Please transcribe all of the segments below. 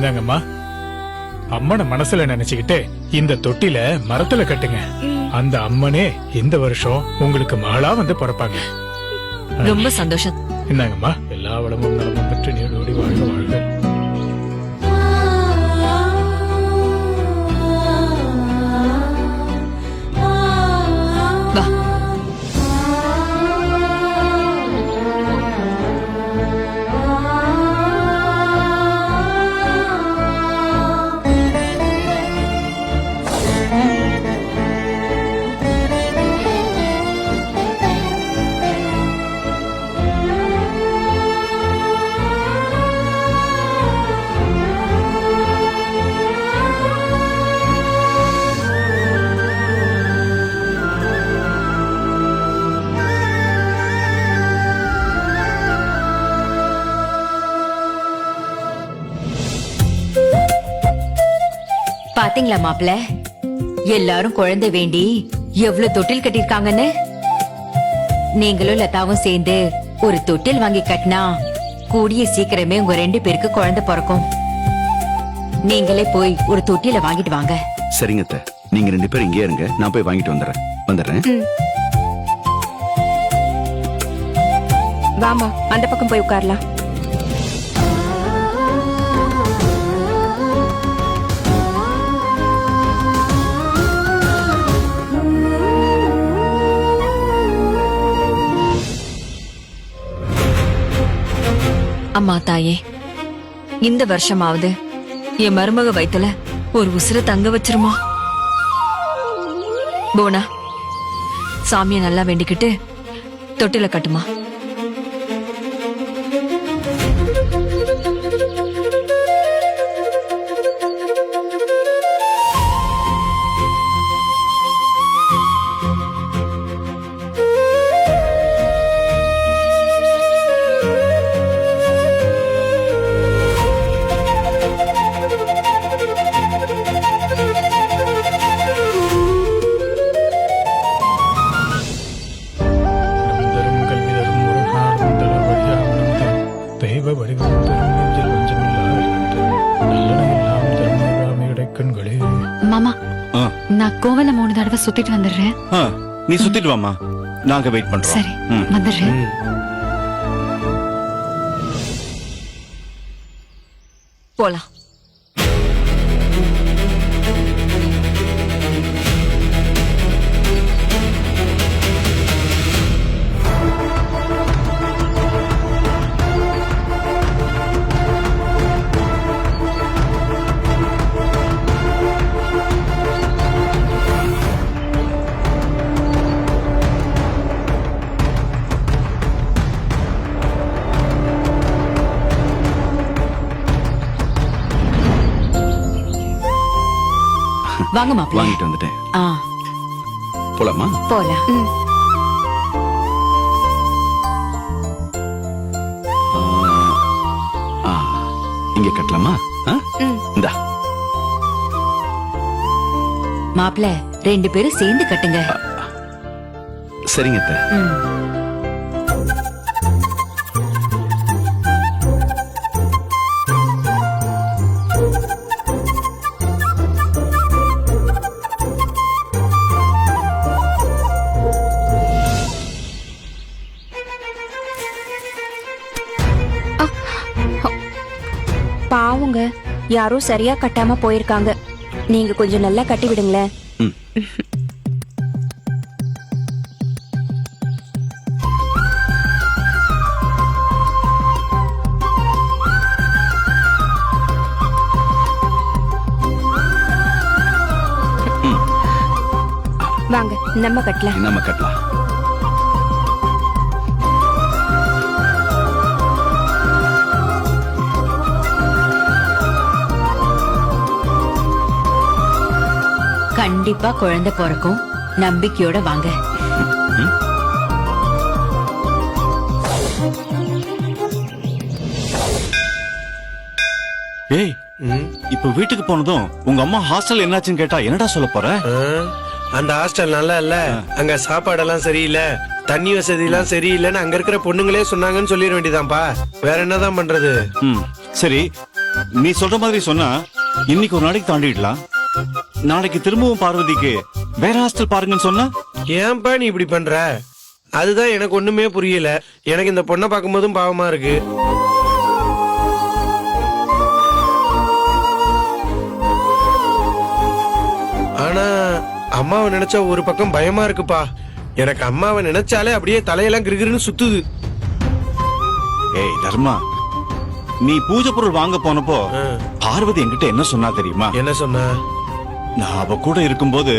இந்தாங்கம்மா, அம்மனை மனசுல நினைச்சுக்கிட்டு இந்த தொட்டில மரத்துல கட்டுங்க. அந்த அம்மனே இந்த வருஷம் உங்களுக்கு மகளா வந்து பிறப்பாங்க. ரொம்ப சந்தோஷம். இந்தாங்கம்மா, எல்லா வளமும் நலமும் பெற்று நீடோடி வாழ்க வாழ்க. வா. பாத்தீங்களா மாப்பிள்ள, எல்லாரும் குழந்தை வேண்டி எவ்வளவு தொட்டில் கட்டிருக்காங்கன்னு. நீங்களும் லதாவும் சேர்ந்து ஒரு தொட்டில் வாங்கி கட்டினா கூடிய சீக்கிரமே உங்க 2 பேருக்கு குழந்தை பிறக்கும். நீங்களே போய் ஒரு தொட்டில வாங்கிட்டு வாங்க. சரிங்க அத்தை, நீங்க 2 பேரும் இங்கே இருங்க, நான் போய் வாங்கிட்டு வந்துடுறேன். வாமா, அந்த பக்கம் போய் உட்காரலாம். அம்மா தாயே, இந்த வருஷமாவது என் மருமக வயித்துல ஒரு உசுர தங்க வச்சிருமா. போனா சாமிய நல்லா வேண்டிக்கிட்டு தொட்டில கட்டுமா. மாமா, நான் கோவில 3 தடவை சுத்திட்டு வந்துடுறேன். நீ சுத்திட்டு வாமா, நாங்க வெயிட் பண்றோம். சரி, வந்துடுறேன். போலாம். வாங்க மாப்பிள்ள. வாங்கிட்டு வந்துட்டேன். போலாமா? போலாம். இங்க கட்டலாமா? இந்தா. மாப்பிள்ள, 2 பேரும் சேர்ந்து கட்டுங்க. சரிங்க அத்தை. பாவுங்க, யாரோ சரியா கட்டாம போயிருக்காங்க. நீங்க கொஞ்சம் நல்லா கட்டி விடுங்களேன். வாங்க, நம்ம கட்டலாம். கண்டிப்பா குழந்தை பிறக்கும், நம்பிக்கையோட வாங்க. ஏய், இப்ப வீட்டுக்கு போனதும் உங்க அம்மா ஹாஸ்டல் என்னாச்சுன்னு கேட்டா என்னடா சொல்ல போற? அந்த ஹாஸ்டல் நல்லா இல்ல, அங்க சாப்பாடெல்லாம் சரியில்லை, தண்ணி வசதி எல்லாம் சரியில்லைன்னு அங்க இருக்கிற பொண்ணுங்களே சொன்னாங்கன்னு சொல்லிட வேண்டியதான்ப்பா. வேற என்னதான் பண்றது? சரி, நீ சொல்ற மாதிரி சொன்னா இன்னைக்கு ஒரு நாளைக்கு தாண்டிடலாம். நாளைக்கு திரும்பவும் பார்வதிக்கு வேற ஹாஸ்டல் பாருங்கன்னு சொன்னா ஏன்பா நீ இப்படி பண்ற? அதுதான் எனக்கு ஒண்ணுமே புரியல. எனக்கு இந்த பொண்ணை பார்க்கும்போதும் பாவமா இருக்கு. ஆனா அம்மாவை நினைச்சா ஒரு பக்கம் பயமா இருக்குப்பா. எனக்கு அம்மாவை நினைச்சாலே அப்படியே தலையெல்லாம் கிருகிருன்னு சுத்துது. ஏய் தர்மா, நீ பூஜை பொருள் வாங்க போனப்போ பார்வதி என்கிட்ட என்ன சொன்னா தெரியுமா? என்ன சொன்ன? நான் அவ கூட இருக்கும்போது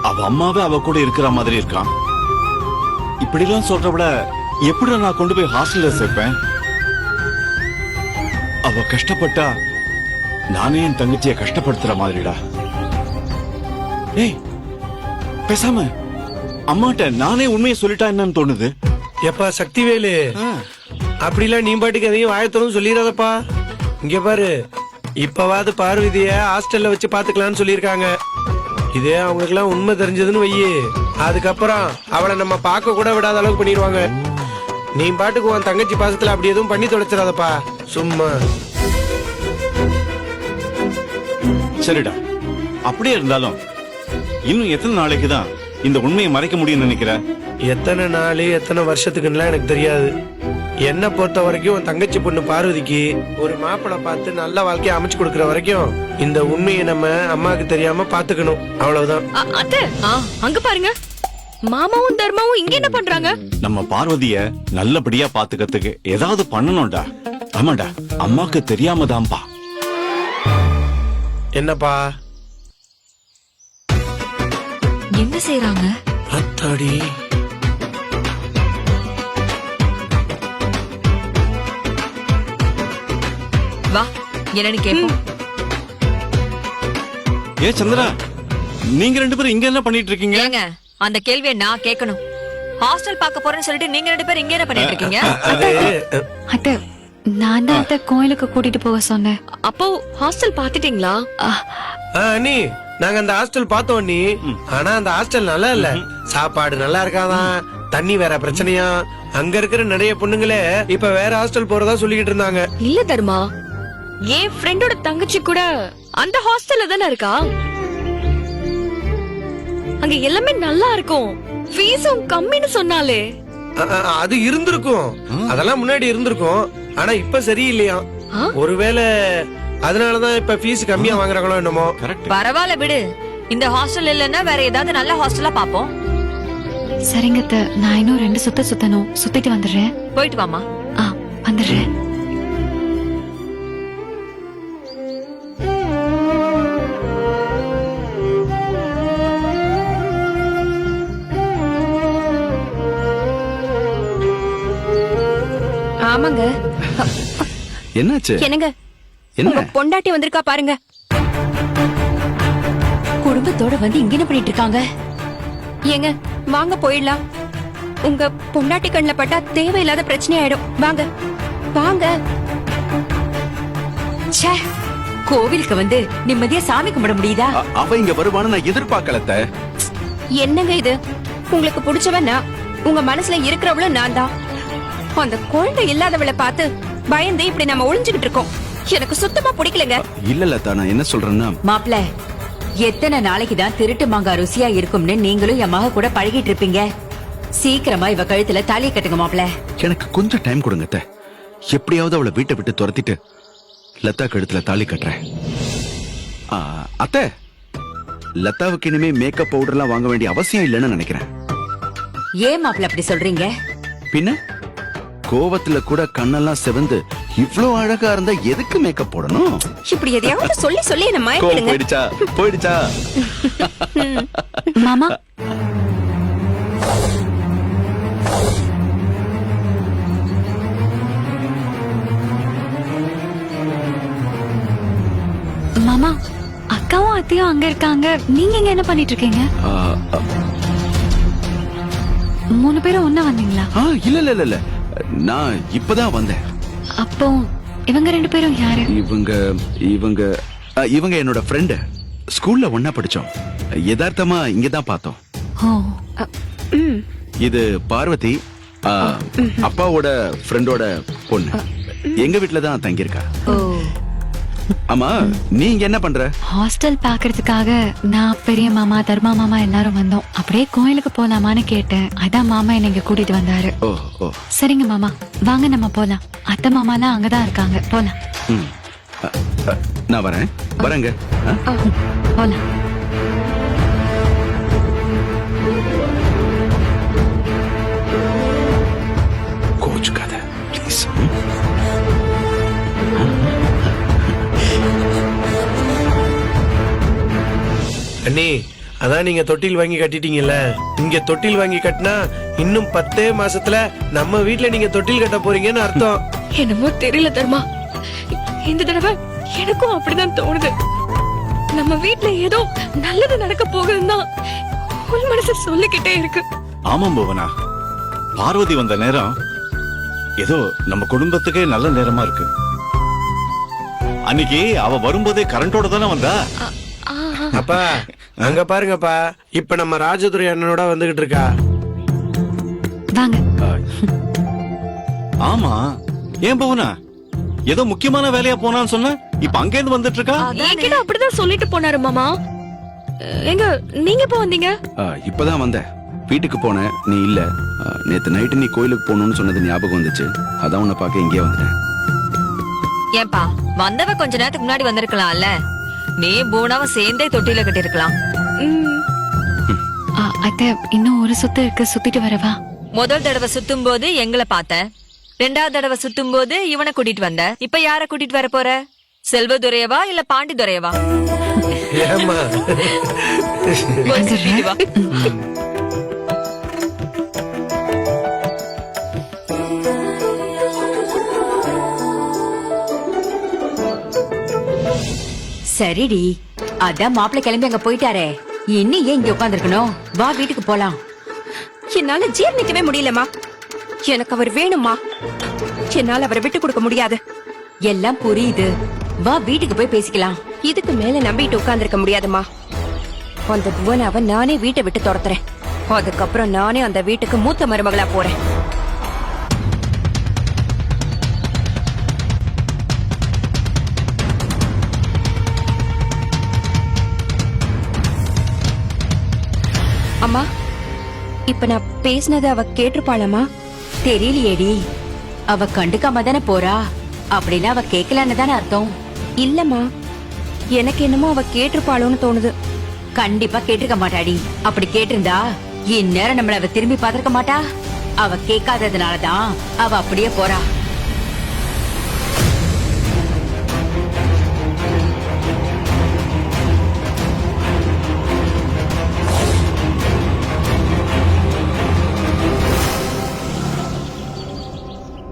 அவ அம்மாவே அவ கூட இருக்கிற மாதிரி இருக்கான். இப்படிலாம் சொல்ற விட எப்படி நான் கொண்டு போய் ஹாஸ்டல்ல சேர்ப்பேன்? அவ கஷ்டப்பட்டா நானே என் தங்கச்சிய கஷ்டப்படுத்துற மாதிரிடா. ஏய் பேசாம அம்மாட்ட நானே உண்மையை சொல்லிட்டா என்னன்னு தோணுது. எப்பா சக்திவேலு, அப்படிலாம் நீ பாட்டுக்கு எதையும் வாயத்தரும் சொல்லிடாதப்பா. இங்க பாரு, இப்பவாது பார்வதிய ஹாஸ்டல்ல வச்சு பாத்துக்கலாம்னு சொல்லிருக்காங்க. இதே அவங்களுக்குலாம் உண்மை தெரிஞ்சதுன்னு வையே, அதுக்கப்புறம் அவளை நம்ம பார்க்க கூட விடாத அளவுக்கு பண்ணிடுவாங்க. நீ பாட்டுக்கு உன் தங்கச்சி பாசத்துல அப்படி எதுவும் பண்ணி தொலைச்சிடாதப்பா சும்மா. சரிடா, அப்படியே இருந்தாலும் இன்னும் எத்தனை நாளைக்கு தான் இந்த உண்மையை மறைக்க முடியும்னு நினைக்கிற? எத்தனை நாள் எத்தனை வருஷத்துக்குன்னுலாம் எனக்கு தெரியாது. என்ன பொறுத்த வரைக்கும் உன் தங்கச்சி பொண்ணு பார்வதிக்கு ஒரு மாப்பிளை பார்த்து நல்ல வாழ்க்கையை அமைச்சு கொடுக்கற வரைக்கும் இந்த உண்மையை நம்ம அம்மாவுக்கு தெரியாம பாத்துக்கணும். அவ்வளவுதான். அத்தை, அங்க பாருங்க, மாமாவும் தர்மாவும் இங்க என்ன பண்றாங்க? நம்ம பார்வதிய நல்லபடியா பாத்துக்கிறதுக்கு ஏதாவது பண்ணணும்டா. ஆமாடா, அம்மாக்கு தெரியாம தான்பா. என்னப்பா? என்ன செய்யறாங்க? அத்தாடி, வா, என்னன்னு கேப்போம். ஏ சந்திரா, நீங்க ரெண்டு பேரும் இங்க என்ன பண்ணிட்டு இருக்கீங்க? ஏங்க, அந்த கேள்வியை நான் கேட்கணும். ஹாஸ்டல் பார்க்க போறேன்னு சொல்லிட்டு நீங்க 2 பேரும் இங்க என்ன பண்ணிட்டு இருக்கீங்க? அத்தை, நான் தான் அத்தை கோயிலுக்கு கூட்டிட்டு போக சொன்னேன். அப்போ ஹாஸ்டல் பாத்துட்டீங்களா? அண்ணி, நாங்க அந்த ஹாஸ்டல் பார்த்தோம் நீ. ஆனா அந்த ஹாஸ்டல் நல்லா இல்ல. சாப்பாடு நல்லா இருக்காதான், தண்ணி வேற பிரச்சனையா. அங்க இருக்கிற நிறைய பொண்ணுங்களே இப்ப வேற ஹாஸ்டல் போறதா சொல்லிக்கிட்டு இருந்தாங்க. இல்ல தர்மா, என் ஃப்ரெண்டோட தங்கச்சி கூட அந்த ஹாஸ்டல்ல தானே இருக்கா. அங்க எல்லாமே நல்லா இருக்கும், ஃபீஸும் கம்மின்னு சொன்னாலே. அது இருந்திருக்கும், அதெல்லாம் முன்னாடி இருந்திருக்கும். ஆனா இப்ப சரியில்லையா. ஒருவேளை அதனாலதான் இப்ப ஃபீஸ் கம்மியா வாங்குறாங்களோ என்னமோ. பரவாயில்ல விடு, இந்த ஹாஸ்டல் இல்லன்னா வேற ஏதாவது நல்ல ஹாஸ்டலா பாப்போம். சரிங்க அத்தை, நான் இன்னும் 2 சுத்தணும், சுத்திட்டு வந்துடுறேன். போயிட்டு வாமா. வந்துடுறேன். ஆமாங்க. என்னாச்சு? என்னங்க, என்ன? உங்க பொண்டாட்டி வந்திருக்கா பாருங்க. குடும்பத்தோட வந்து இங்க என்ன பண்ணிட்டு இருக்காங்க? ஏங்க வாங்க போயிடலாம். உங்க பொண்டாட்டி கண்ணுல பட்டா தேவையில்லாத பிரச்சனை ஆயிடும். வாங்க வாங்க. ச்சே, கோவிலுக்கு வந்து நிம்மதியா சாமி கும்பிட முடியுதா? அவ இங்க வருவான்னு நான் எதிர்பார்க்கலத்த. என்னங்க இது? உங்களுக்கு பிடிச்சவன் நான், உங்க மனசுல இருக்கிறவளும் நான் தான். அந்த குழந்தை இல்லாதவளை பார்த்து பயந்து இப்படி நம்ம ஒளிஞ்சுகிட்டு இருக்கோம். எனக்கு சுத்தமா பிடிக்கலங்க. இல்ல லதா, நான் என்ன சொல்றேன்னா, மாப்ள, எத்தனை நாளைக்கு தான் திருட்டு மாங்காய் ருசியா இருக்கும்னு நீங்களும் என் மக கூட பழகிட்டு இருப்பீங்க. சீக்கிரமா இவ கழுத்துல தாலியை கட்டுங்க மாப்ள. எனக்கு கொஞ்சம் டைம் கொடுங்க அத்தை. எப்படியாவது அவளை வீட்டை விட்டு துரத்திட்டு லதா கழுத்துல தாலி கட்டுறேன். அத்தை, லதாவுக்கு இனிமே மேக்கப் பவுடர்லாம் வாங்க வேண்டிய அவசியம் இல்லைன்னு நினைக்கிறேன். ஏன் மாப்ள அப்படி சொல்றீங்க? பின்ன கோவத்துல கூட கண்ணெல்லாம் செவந்து இவ்ளோ அழகா இருந்தா எதுக்கு மேக்கப் போடணும்? இப்படி எதையாவது சொல்லி சொல்லி என்ன மயக்கிடுங்க. போயிடுச்சா போயிடுச்சா? மாமா, மாமா, அக்காவும் அத்தையும் அங்க இருக்காங்க, நீங்க இங்க என்ன பண்ணிட்டு இருக்கீங்க? 3 பேரும் ஒண்ணா வந்தீங்களா? இல்ல இல்ல இல்ல, நான் இப்பதான் வந்தேன். அப்போ இவங்க 2 பேரும் யாரு? இவங்க இவங்க இவங்க என்னோட ஃப்ரெண்டு. ஸ்கூல்ல ஒண்ணா படிச்சோம். யதார்த்தமா இங்கதான் பார்த்தோம். இது பார்வதி, அப்பாவோட ஃப்ரெண்டோட பொண்ணு. எங்க வீட்டுல தான் தங்கியிருக்கா. ஆமா நீங்க என்ன பண்ற? ஹாஸ்டல் பாக்குறதுக்காக நான் பெரிய மாமா தர்மா மாமா எல்லாரும் வந்தோம். அப்படியே கோயிலுக்கு போலாமான்னு கேட்டேன். அதான் மாமா என்னை இங்க கூட்டிட்டு வந்தாரு. ஓ ஓ சரிங்க மாமா, வாங்க நம்ம போலாம். அத்தை மாமாலாம் அங்கதான் இருக்காங்க, போலாம். ம். நான் வரேங்க. போலாம். கோச்சுக்காத ப்ளீஸ். அண்ணி, அதான் நீங்க தொட்டில் வாங்கி கட்டிட்டீங்கல்ல. இங்க தொட்டில் வாங்கி கட்டினா இன்னும் 10 மாசத்துல நம்ம வீட்ல நீங்க தொட்டில் கட்ட போறீங்கன்னு அர்த்தம். என்னமோ தெரியல தர்மா, இந்த தடவை எனக்கும் அப்படிதான் தோணுது. நம்ம வீட்ல ஏதோ நல்லது நடக்க போகுதுன்னு தான் உள் மனசு சொல்லிக்கிட்டே இருக்கு. ஆமாம் புவனா, பார்வதி வந்த நேரம் ஏதோ நம்ம குடும்பத்துக்கே நல்ல நேரமா இருக்கு. அன்னைக்கு அவ வரும்போதே கரண்டோட தானே வந்தா. அப்பா அங்க பாருங்கப்பா, இப்ப நம்ம ராஜதுரை அண்ணனோட வந்துகிட்டு இருக்கா. வாங்க. ஆமா, ஏன் புவனா ஏதோ முக்கியமான வேலையா போனான்னு சொன்ன, இப்ப அங்க இருந்து வந்துட்டு இருக்கா. என்கிட்ட அப்படிதான் சொல்லிட்டு போனாரு மாமா. எங்க நீங்க எப்ப வந்தீங்க? இப்பதான் வந்தேன். வீட்டுக்கு போனேன், நீ இல்ல. நேத்து நைட்டு நீ கோயிலுக்கு போகணும்னு சொன்னது ஞாபகம் வந்துச்சு. அதான் உன்னை பார்க்க இங்கே வந்துட்டேன். ஏன்பா வந்தவ கொஞ்ச நேரத்துக்கு முன்னாடி வந்திருக்கலாம்ல. நீ பூனாவை சேர்ந்தே தொட்டில கட்டி இருக்கலாம். அத்தை, இன்னும் ஒரு சுத்து இருக்கு, சுத்திட்டு வரவா? முதல் தடவை சுத்தும் போது எங்களை பார்த்த, 2வது தடவை சுத்தும் போது இவனை கூட்டிட்டு வந்த. இப்ப யார கூட்டிட்டு வர போற? செல்வதுரையவா இல்ல பாண்டிதுரையவா? ஏமா போய் சுத்திட்டு வா. சரிடி, அதான் மாப்பிள்ளை கிளம்பி அங்க போயிட்டாரே, இன்னும் ஏன் இங்க உட்காந்துருக்கணும்? வா வீட்டுக்கு போலாம். என்னால ஜீர்ணிக்கவே முடியலமா. எனக்கு அவர் வேணுமா. என்னால அவரை விட்டு கொடுக்க முடியாது. எல்லாம் புரியுது, வா வீட்டுக்கு போய் பேசிக்கலாம். இதுக்கு மேல நம்பிட்டு உட்கார்ந்திருக்க முடியாதுமா. அந்த புவனாவை நானே வீட்டை விட்டு துரத்துறேன். அதுக்கப்புறம் நானே அந்த வீட்டுக்கு மூத்த மருமகளா போறேன். அம்மா, இப்ப நான் பேசினது அவ கேட்டிருப்பாளமா? தெரியலையேடி, அவ கண்டுக்காம தானே போறா. அப்படின்னா அவ கேட்கலன்னு தானே அர்த்தம். இல்லம்மா, எனக்கு என்னமோ அவ கேட்டிருப்பாளோன்னு தோணுது. கண்டிப்பா கேட்டிருக்க மாட்டாடி. அப்படி கேட்டிருந்தா இந்நேரம் நம்மள அவ திரும்பி பார்த்திருக்க மாட்டா. அவ கேட்காததுனாலதான் அவ அப்படியே போறா.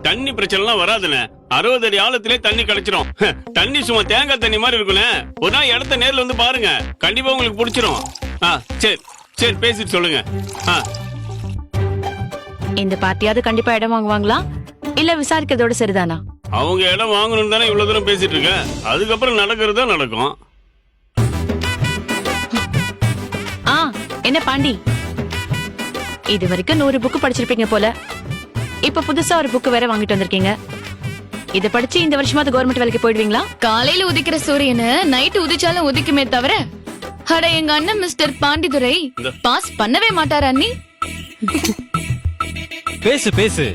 தண்ணி பிரச்சனை வராதுண்ணே. 60 அடி ஆழத்திலே தண்ணி கிடைச்சிரும். தண்ணி சும்மா தேங்காய் தண்ணி மாதிரி இருக்குண்ணே. ஒரு நாள் இடத்த நேர்ல வந்து பாருங்க, கண்டிப்பா உங்களுக்கு பிடிச்சிரும். சரி சரி, பேசிட்டு சொல்லுங்க. இந்த பார்ட்டியாவது கண்டிப்பா இடம் வாங்குவாங்களா இல்ல விசாரிக்கிறதோட சரிதானா? அவங்க இடம் வாங்கணும் தானே இவ்வளவு தூரம் பேசிட்டு இருக்க. அதுக்கப்புறம் நடக்கிறதா நடக்கும். என்ன பாண்டி, இது வரைக்கும் 100 புக் படிச்சிருப்பீங்க போல. இப்ப புதுசா ஒரு புக் வேற வாங்கிட்டு வந்திருக்கீங்க. இத படிச்சு இந்த வருஷமாவது கவர்மெண்ட் வேலைக்கு போயிடுவீங்களா? காலையில உதிக்கிற சூரியனை நைட்டு உதிச்சாலும் உதிக்குமே தவிர, அட எங்க அண்ணன் மிஸ்டர் பாண்டிதுரை பாஸ் பண்ணவே மாட்டாரா அண்ணி? பேசு பேசு.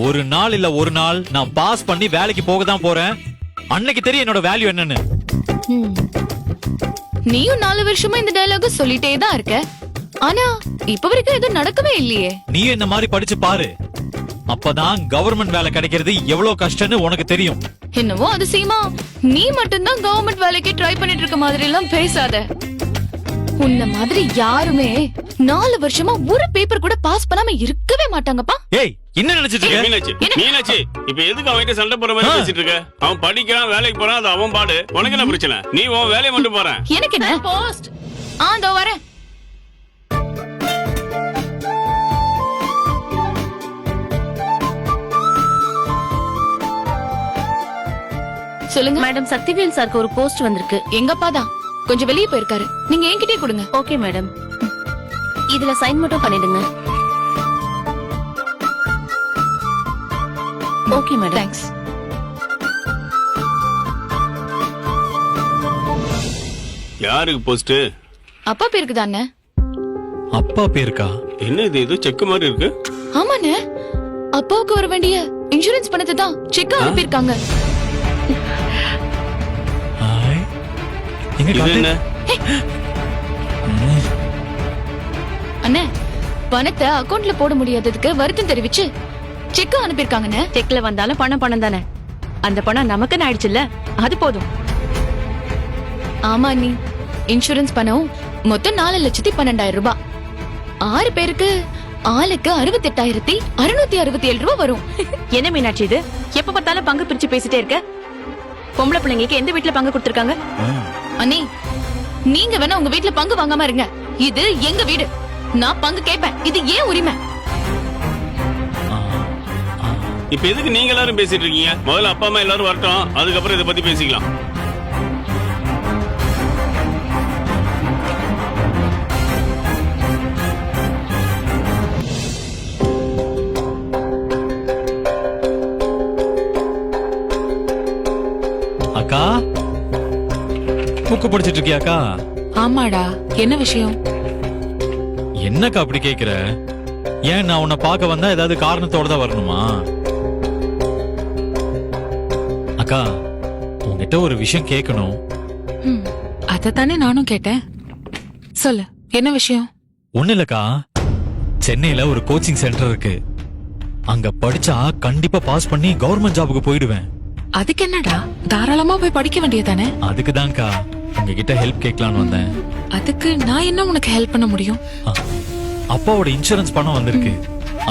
ஒரு நாள் இல்ல ஒரு நாள் நான் பாஸ் பண்ணி வேலைக்கு போக தான் போறேன். அன்னைக்கு தெரியும் என்னோட வேல்யூ என்னன்னு. நீயும் 4 வருஷமா இந்த டயலாக சொல்லிட்டே தான் இருக்க. ஆனா இப்ப வரைக்கும் எதுவும் நடக்கவே இல்லையே. நீ இந்த மாதிரி படிச்சு பாரு, அப்பதான் கவர்மெண்ட் வேலை கிடைக்கிறது எவ்வளவு கஷ்டம்னு உனக்கு தெரியும். என்னவோ அதிசயமா நீ மட்டும்தான் கவர்மெண்ட் வேலைக்கு ட்ரை பண்ணிட்டு இருக்க மாதிரி எல்லாம் பேசாத. உன்ன மாதிரி யாருமே 4 வருஷமா ஒரு பேப்பர் கூட பாஸ் பண்ணாம இருக்கவே மாட்டாங்கப்பா. ஏய், என்ன நினைச்சிட்டு இருக்க? மீனாட்சி, இப்ப எதுக்கு அவன்கிட்ட சண்டை போற மாதிரி பேசிட்டு இருக்க? அவன் படிக்கிறான், வேலைக்கு போறான், அது அவன் பாடு. உனக்கு என்ன பிரச்சனை? நீ உன் வேலையை மட்டும் போற. எனக்கு என்ன போஸ்ட்? இதோ வரேன். சொல்லுங்க மேடம், சக்திவேல் சாருக்கு ஒரு போஸ்ட் வந்திருக்கு. எங்கப்பா தான் கொஞ்சம் வெளியே போயிருக்காரு. நீங்க என்கிட்டயே கொடுங்க. ஓகே மேடம், இதுல சைன் மட்டும் பண்ணிடுங்க. Okay madam, thanks. யாருக்கு போஸ்ட்? அப்பா பேருக்கு தானே. அப்பா பேருக்கா? என்ன இது ஏதோ செக் மாதிரி இருக்கு? ஆமாண்ணே, அப்பாவுக்கு வர வேண்டிய இன்சூரன்ஸ் பணத்தை தான் செக் அனுப்பியிருக்காங்க. ஆய். எங்க இது காட்டு? என்ன? அண்ணே, பணத்தை அக்கவுண்ட்ல போட முடியாததுக்கு வருத்தம் தெரிவிச்சு செக் அனுப்பியிருக்காங்கண்ணே. செக்ல வந்தாலும் பணம் தானே. அந்த பணம் நமக்குன்னு ஆயிடுச்சுல்ல, அது போதும். ஆமா நீ, இன்சூரன்ஸ் பணம் மொத்தம் 4,12,000 ரூபாய். 6 பேருக்கு ஆளுக்கு 68,667 ரூபாய் வரும். என்ன மீனாட்சி இது? எப்ப பார்த்தாலும் பங்கு பிரிச்சு பேசிட்டே இருக்க. பொம்பளை பிள்ளைங்களுக்கு எந்த வீட்டுல பங்கு கொடுத்திருக்காங்க? அண்ணி, நீங்க வேணா உங்க வீட்ல பங்கு வாங்காம இருங்க. இது எங்க வீடு, நான் பங்கு கேட்பேன். இது ஏன் உரிமை? இப்ப எதுக்கு நீங்க எல்லாரும் பேசிட்டு இருக்கீங்க? முதல்ல அப்பா அம்மா எல்லாரும் வரட்டும், அதுக்கப்புறம் இதை பத்தி பேசிக்கலாம். அக்கா, புக்கு படிச்சிட்டு இருக்கியாக்கா? ஆமாடா, என்ன விஷயம்? என்னக்கா அப்படி கேக்குற? ஏன் நான் உன்னை பார்க்க வந்தா ஏதாவது காரணத்தோட தான் வரணுமா? அக்கா, உன்கிட்ட ஒரு விஷயம் கேட்கணும். அதத்தானே நானும் கேட்டேன். சொல்லு, என்ன விஷயம்? ஒண்ணு இல்லக்கா, சென்னையில ஒரு கோச்சிங் சென்டர் இருக்கு. அங்க படிச்சா கண்டிப்பா பாஸ் பண்ணி கவர்மெண்ட் ஜாபுக்கு போயிடுவேன். அதுக்கு என்னடா, தாராளமா போய் படிக்க வேண்டியதானே? அதுக்குதான்க்கா உங்ககிட்ட ஹெல்ப் கேட்கலான்னு வந்தேன். அதுக்கு நான் என்ன உனக்கு ஹெல்ப் பண்ண முடியும்? அப்பாவோட இன்சூரன்ஸ் பணம் வந்திருக்கு.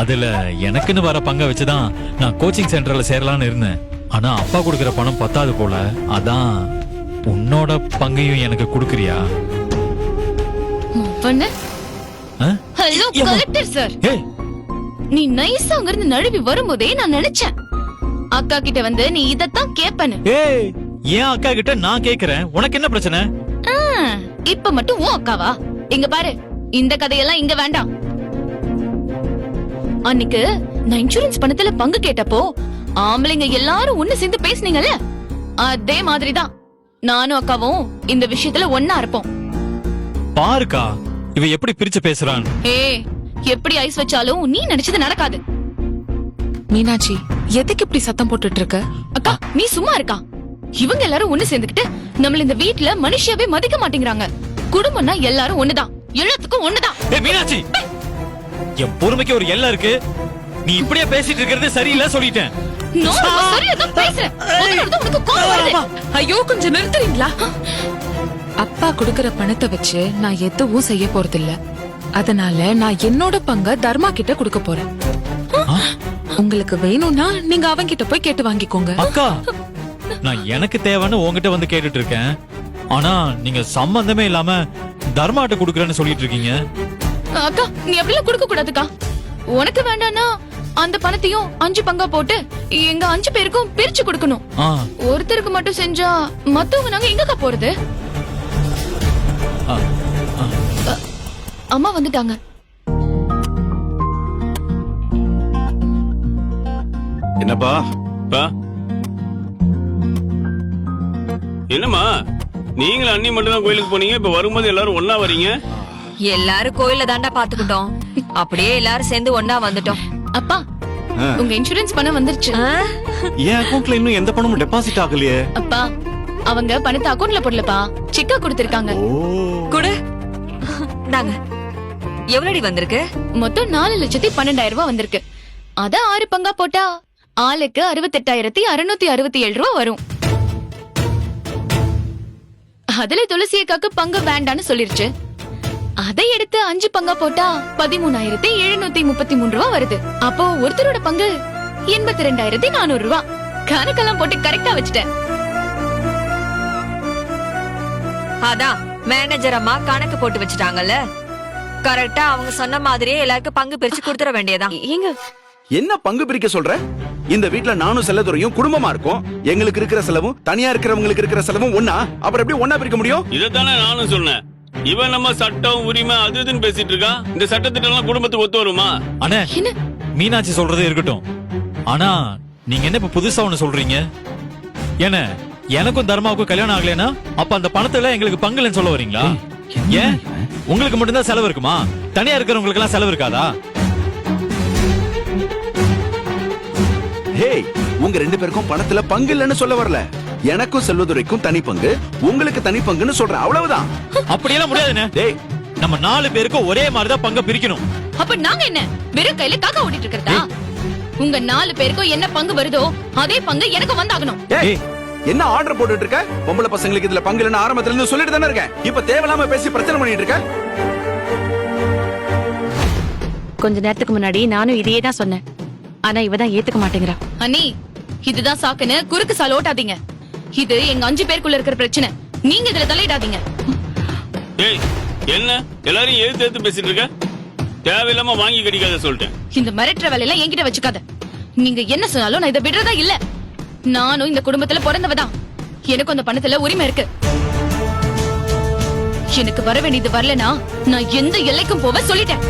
அதுல எனக்குன்னு வர பங்க வச்சுதான் நான் கோச்சிங் சென்டர்ல சேரலாம்னு இருந்தேன். ஆனா அப்பா கொடுக்கற பணம் பத்தாது போல. அதான் உன்னோட பங்கையும் எனக்கு கொடுக்கறியா? ஆ? ஹலோ கலெக்டர் சார், ஏய், நீ நைஸா அங்க இருந்து நழுவி வரும்போதே நான் நினைச்சேன் அக்கா கிட்ட வந்து நீ இதத்தான் கேப்பன்னு. ஏய், ஏன் அக்கா கிட்ட நான் கேக்குறேன், உனக்கு என்ன பிரச்சனை? இப்ப மட்டும் உன் அக்காவா? இங்க பாரு, இந்த கதையெல்லாம் இங்க வேண்டாம். அன்னைக்கு நான் இன்சூரன்ஸ் பணத்துல பங்கு கேட்டப்போ ஆம்பளைங்க எல்லாரும் ஒண்ணு சேர்ந்து பேசுனீங்கல்ல, அதே மாதிரிதான் நானும் அக்காவும் இந்த விஷயத்துல ஒன்னா இருப்போம். பாருக்கா, இவ எப்படி பிரிச்சு பேசுறான். ஏய், எப்படி ஐஸ் வச்சாலும் நீ நினைச்சது நடக்காது. மீனாட்சி, எதுக்கு இப்படி சத்தம் போட்டுட்டு இருக்க? அக்கா, நீ சும்மா இருக்கா? இவங்க எல்லாரும் ஒண்ணு சேர்ந்துக்கிட்டு நம்மள இந்த வீட்ல மனுஷியாவே மதிக்க மாட்டேங்கிறாங்க. குடும்பம்னா எல்லாரும் ஒண்ணுதான், எல்லாத்துக்கும் ஒண்ணுதான். ஏய் மீனாட்சி, என் பொறுமைக்கு ஒரு எல்லை இருக்கு. நீ இப்படியே பேசிட்டு இருக்கிறது சரியில்லை சொல்லிட்டேன். சரியாதான் பேசுறேன். அதனாலதான் உனக்கு கோபம் வருது. ஐயோ, கொஞ்சம் நிறுத்துறீங்களா? அப்பா கொடுக்கற பணத்தை வச்சு நான் எதுவும் செய்ய போறதில்ல. அதனால நான் என்னோட பங்க தர்மா கிட்ட கொடுக்க போறேன். உங்களுக்கு வேணும்னா நீங்க அவங்க கிட்ட போய் கேட்டு வாங்கிக்கோங்க. அக்கா, நான் எனக்கு தேவைன்னு உங்ககிட்ட வந்து கேட்டுட்டு இருக்கேன். ஆனா நீங்க சம்பந்தமே இல்லாம தர்மாட்ட குடுக்கறேன்னு சொல்லிட்டு இருக்கீங்க. அக்கா, நீ அப்படிலாம் கொடுக்க கூடாதுக்கா. உனக்கு வேண்டாம்னா அந்த பணத்தையும் 5 பங்கா போட்டு எங்க 5 பேருக்கும் பிரிச்சு கொடுக்கணும். ஒருத்தருக்கு மட்டும் செஞ்சா மத்தவங்க நாங்க எங்கக்கா போறது? அம்மா வந்துட்டாங்க. என்னப்பா? என்னம்மா, நீங்களும் அண்ணி மட்டும் தான் கோயிலுக்கு போனீங்க, இப்ப வரும்போது எல்லாரும் ஒன்னா வரீங்க? எல்லாரும் கோயில தாண்டா பாத்துக்கிட்டோம், அப்படியே எல்லாரும் சேர்ந்து ஒன்னா வந்துட்டோம். அப்பா, உங்க இன்சூரன்ஸ் பணம் வந்துருச்சு. என் அக்கவுண்ட்ல இன்னும் எந்த பணமும் டெபாசிட் ஆகலையே. அப்பா, அவங்க பணத்தை அக்கவுண்ட்ல போடலப்பா, செக்கா கொடுத்திருக்காங்க. குடு. நாங்க எவ்வளவு வந்திருக்கு? மொத்தம் 4,12,000 ரூபாய் வந்திருக்கு. அத 6 பங்கா போட்டா ஆளுக்கு 68,667 ரூபாய் வரும். அதுல துளசி அக்காக்கு பங்கு வேண்டான்னு சொல்லிருச்சு. அதை எடுத்து 5 பங்கா போட்டா 13,733 ரூபாய் வருது. அப்போ ஒருத்தரோட பங்கு 82,400 ரூபாய். கணக்கெல்லாம் போட்டு கரெக்டா வச்சுட்டேன். அதான் மேனேஜர் அம்மா கணக்கு போட்டு வச்சுட்டாங்கல்ல, கரெக்டா அவங்க சொன்ன மாதிரியே எல்லாருக்கும் பங்கு பிரிச்சு கொடுத்துட வேண்டியதான். ஏங்க, என்ன பங்கு பிரிக்க சொல்ற? இந்த வீட்ல நானும் செல்லதுரையும் குடும்பமா இருக்கும். எங்களுக்கு இருக்கிற செலவும் தனியா இருக்கிறவங்களுக்கு இருக்கிற செலவும் ஒன்னா, அப்புறம் எப்படி ஒன்னா பிரிக்க முடியும்? இதைத்தானே நானும் சொன்னேன். இவன் நம்ம சட்டம் உரிமை அது இதுன்னு பேசிட்டு இருக்கா. இந்த சட்டத்திட்டம் குடும்பத்துக்கு ஒத்து வருமா? அண்ணே, மீனாட்சி சொல்றதே இருக்கட்டும். ஆனா நீங்க என்ன இப்ப புதுசா ஒண்ணு சொல்றீங்க? என்ன எனக்கும் தர்மாவுக்கும் கல்யாணம் ஆகலைன்னா அப்ப அந்த பணத்துல எங்களுக்கு பங்கு இல்லைன்னு சொல்ல வரீங்களா? ஏன் உங்களுக்கு மட்டும்தான் செலவு இருக்குமா? தனியா இருக்கிறவங்களுக்கு எல்லாம் செலவு இருக்காதா? ஹேய், உங்க 2 பேருக்கும் பணத்துல பங்கு இல்லைன்னு சொல்ல வரல. எனக்கும் செல்வதுரைக்கும் தனி பங்கு, உங்களுக்கு தனி பங்குன்னு சொல்றேன், அவ்வளவுதான். அப்படியெல்லாம் முடியாதுண்ணே. டேய், நம்ம 4 பேருக்கும் ஒரே மாதிரிதான் பங்க பிரிக்கணும். அப்ப நாங்க என்ன வெறும் கையில காக்கா ஓட்டிட்டு இருக்கிறதா? உங்க 4 பேருக்கும் என்ன பங்கு வருதோ அதே பங்கு எனக்கு வந்தாகணும். ஏய், என்ன ஆர்டர் போட்டுட்டு இருக்க? பொம்பளை பசங்களுக்கு இதுல பங்கு இல்லைன்னு ஆரம்பத்துல இருந்து சொல்லிட்டு தானே இருக்கேன். இப்ப தேவையில்லாம பேசி பிரச்சனை பண்ணிட்டு இருக்க. கொஞ்ச நேரத்துக்கு முன்னாடி நானும் இதையே தான் சொன்னேன். ஆனா இவதான் ஏத்துக்க மாட்டேங்கிறா. அண்ணி இதுதான் சாக்குன்னு குறுக்கு சால் ஓட்டாதீங்க. இது எங்க 5 பேருக்குள்ள இருக்கிற பிரச்சனை. நீங்க இதுல தலையிடாதீங்க. ஏய், என்ன எல்லாரும் எழுத்து பேசிட்டு இருக்க? தேவையில்லாம வாங்கி கடிக்காத சொல்லிட்டேன். இந்த மிரட்டுற வேலையெல்லாம் என்கிட்ட வச்சுக்காத. நீங்க என்ன சொன்னாலும் நான் இதை விடுறதா இல்ல. நானும் இந்த குடும்பத்துல பிறந்தவதான். எனக்கு அந்த பணத்துல உரிமை இருக்கு. எனக்கு வர வேண்டியது வரலனா நான் எந்த எல்லைக்கும் போவ சொல்லிட்டேன்.